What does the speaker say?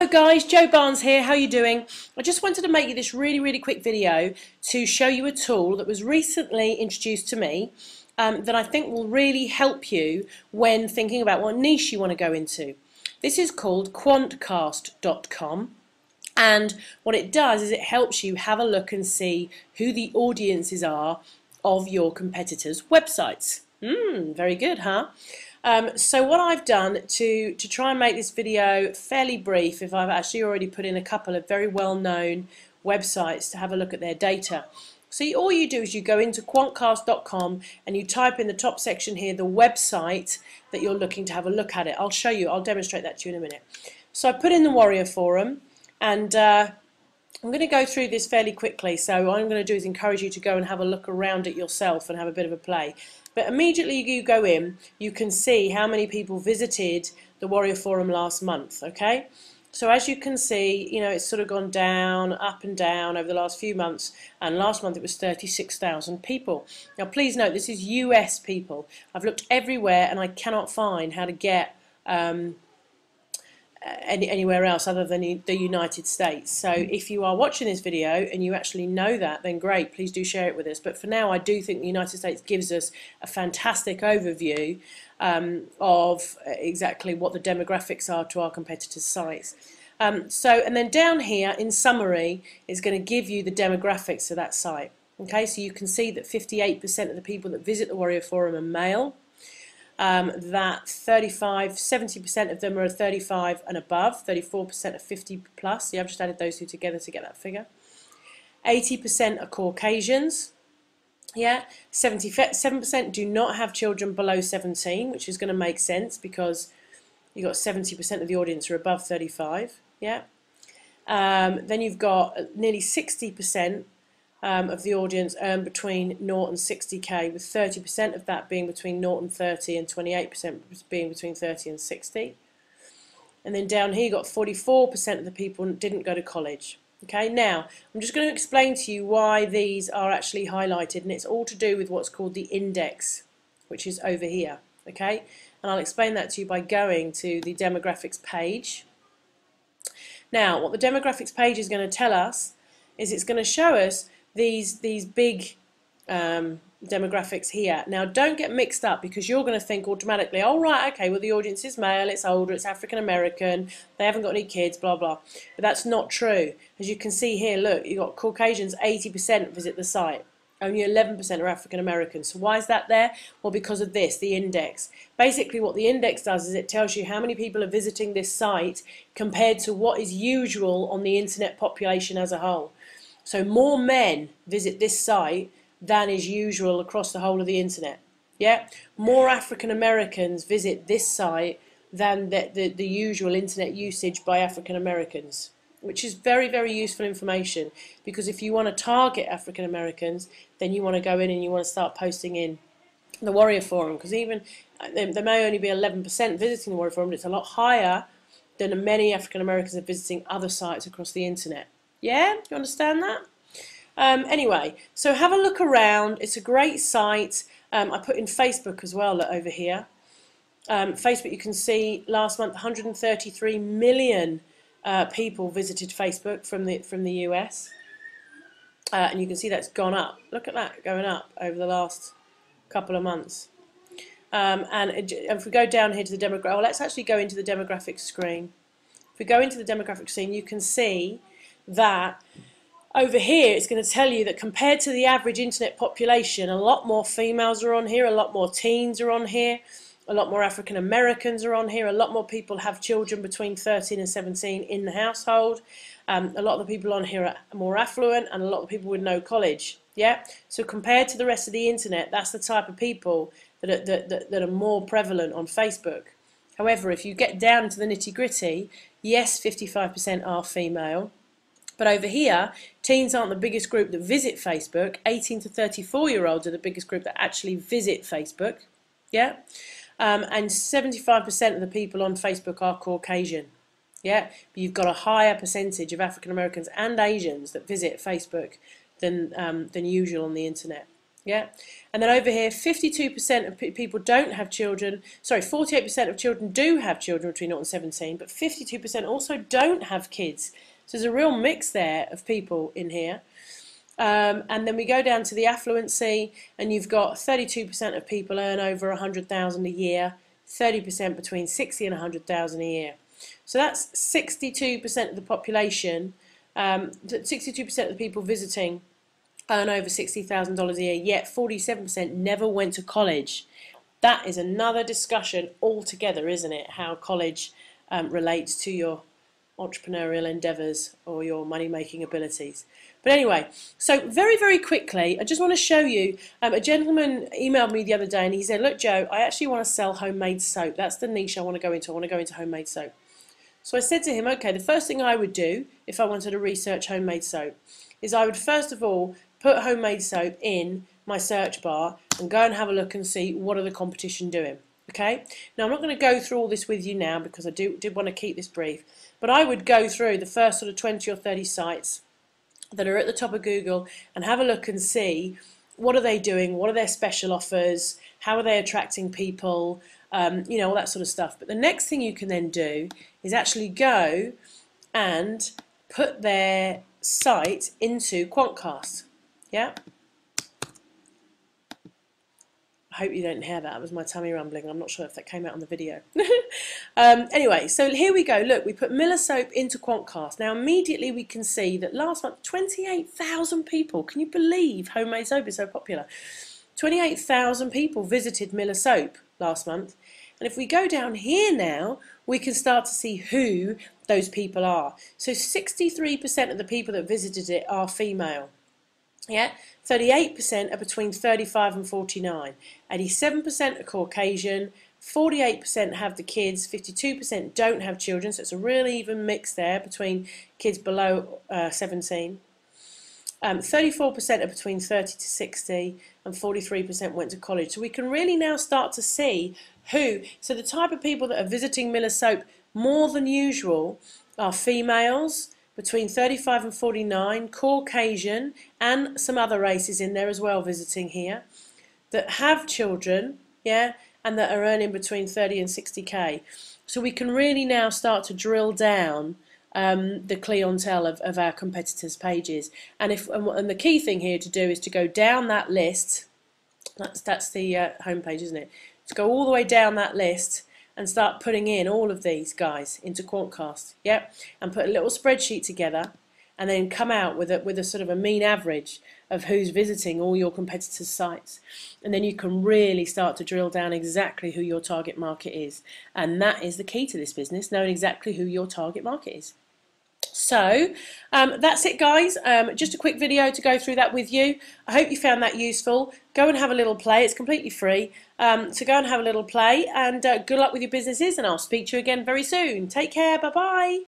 Hello guys, Joe Barnes here. How are you doing? I just wanted to make you this really quick video to show you a tool that was recently introduced to me that I think will really help you when thinking about what niche you want to go into. This is called Quantcast.com, and what it does is it helps you have a look and see who the audiences are of your competitors' websites. Very good, huh? So what I've done to try and make this video fairly brief, if I've actually already put in a couple of very well-known websites to have a look at their data. So all you do is you go into Quantcast.com and you type in the top section here the website that you're looking to have a look at it. I'll show you, I'll demonstrate that to you in a minute. So I put in the Warrior Forum, and I'm going to go through this fairly quickly. So what I'm going to do is encourage you to go and have a look around it yourself and have a bit of a play. But immediately you go in, you can see how many people visited the Warrior Forum last month, okay? So as you can see, you know, it's sort of gone down, up and down over the last few months, and last month it was 36,000 people. Now please note, this is US people. I've looked everywhere and I cannot find how to get anywhere else other than the United States. So if you are watching this video and you actually know that, then great, please do share it with us. But for now, I do think the United States gives us a fantastic overview of exactly what the demographics are to our competitors' sites. And then down here in summary is going to give you the demographics of that site. Okay, so you can see that 58% of the people that visit the Warrior Forum are male. That 70% of them are 35 and above, 34% are 50 plus. Yeah, I've just added those two together to get that figure. 80% are Caucasians. Yeah, 77% do not have children below 17, which is going to make sense because you've got 70% of the audience are above 35. Yeah. Then you've got nearly 60% of the audience earn between 0 and 60k, with 30% of that being between 0 and 30 and 28% being between 30 and 60. And then down here you've got 44% of the people didn't go to college. Okay, now I'm just going to explain to you why these are actually highlighted, and it's all to do with what's called the index, which is over here. Okay, and I'll explain that to you by going to the demographics page. Now what the demographics page is going to tell us is it's going to show us these big demographics here. Now don't get mixed up, because you're going to think automatically, oh right, okay, well the audience is male, it's older, it's African American, they haven't got any kids, blah blah. But that's not true. As you can see here, look, you've got Caucasians, 80% visit the site. Only 11% are African Americans. So why is that there? Well, because of this, the index. Basically what the index does is it tells you how many people are visiting this site compared to what is usual on the internet population as a whole. So more men visit this site than is usual across the whole of the internet. Yeah, more African Americans visit this site than the usual internet usage by African Americans, which is very useful information, because if you want to target African Americans, then you want to go in and you want to start posting in the Warrior Forum, because even there may only be 11% visiting the Warrior Forum, but it's a lot higher than many African Americans are visiting other sites across the internet. Yeah, you understand that? Anyway, so have a look around. It's a great site. I put in Facebook as well over here. Facebook, you can see last month 133 million people visited Facebook from the US, and you can see that's gone up. Look at that, going up over the last couple of months. And if we go down here to the demographic, well, let's actually go into the demographic screen. If we go into the demographic screen, you can see that over here it's going to tell you that compared to the average internet population, a lot more females are on here, a lot more teens are on here, a lot more African Americans are on here, a lot more people have children between 13 and 17 in the household, a lot of the people on here are more affluent, and a lot of people with no college. Yeah, so compared to the rest of the internet, that's the type of people that are more prevalent on Facebook. However, if you get down into the nitty-gritty, yes, 55% are female. But over here, teens aren't the biggest group that visit Facebook. 18 to 34-year-olds are the biggest group that actually visit Facebook. Yeah, and 75% of the people on Facebook are Caucasian. Yeah, but you've got a higher percentage of African Americans and Asians that visit Facebook than usual on the internet. Yeah, and then over here, 52% of people don't have children. Sorry, 48% of children do have children between 0 and 17, but 52% also don't have kids. So there's a real mix there of people in here. And then we go down to the affluency, and you've got 32% of people earn over 100,000 a year, 30% between 60 and 100,000 a year. So that's 62% of the population, 62% of the people visiting earn over $60,000 a year, yet 47% never went to college. That is another discussion altogether, isn't it? How college relates to your entrepreneurial endeavours or your money-making abilities. But anyway, so very, very quickly, I just want to show you, a gentleman emailed me the other day and he said, look, Joe, I actually want to sell homemade soap. That's the niche I want to go into. I want to go into homemade soap. So I said to him, okay, the first thing I would do if I wanted to research homemade soap is I would first of all put homemade soap in my search bar and go and have a look and see what are the competition doing. Okay. Now I'm not going to go through all this with you now because I did want to keep this brief, but I would go through the first sort of 20 or 30 sites that are at the top of Google and have a look and see what are they doing, what are their special offers, how are they attracting people, you know, all that sort of stuff. But the next thing you can then do is actually go and put their site into Quantcast. Yeah. I hope you don't hear that. That was my tummy rumbling. I'm not sure if that came out on the video. Anyway, so here we go. Look, we put Miller Soap into Quantcast. Now, immediately we can see that last month, 28,000 people. Can you believe homemade soap is so popular? 28,000 people visited Miller Soap last month. And if we go down here now, we can start to see who those people are. So 63% of the people that visited it are female. Yeah, 38% are between 35 and 49, 87% are Caucasian, 48% have the kids, 52% don't have children, so it's a really even mix there between kids below 17. 34% are between 30 to 60, and 43% went to college. So we can really now start to see who, so the type of people that are visiting Miller Soap more than usual are females, between 35 and 49, Caucasian, and some other races in there as well visiting here, that have children, yeah, and that are earning between 30 and 60k. So we can really now start to drill down the clientele of our competitors' pages. And the key thing here to do is to go down that list. That's the homepage, isn't it? To go all the way down that list and start putting in all of these guys into Quantcast, yep, and put a little spreadsheet together, and then come out with a sort of a mean average of who's visiting all your competitors' sites, and then you can really start to drill down exactly who your target market is, and that is the key to this business, knowing exactly who your target market is. So that's it, guys. Just a quick video to go through that with you. I hope you found that useful. Go and have a little play. It's completely free. So go and have a little play, and good luck with your businesses, and I'll speak to you again very soon. Take care. Bye-bye.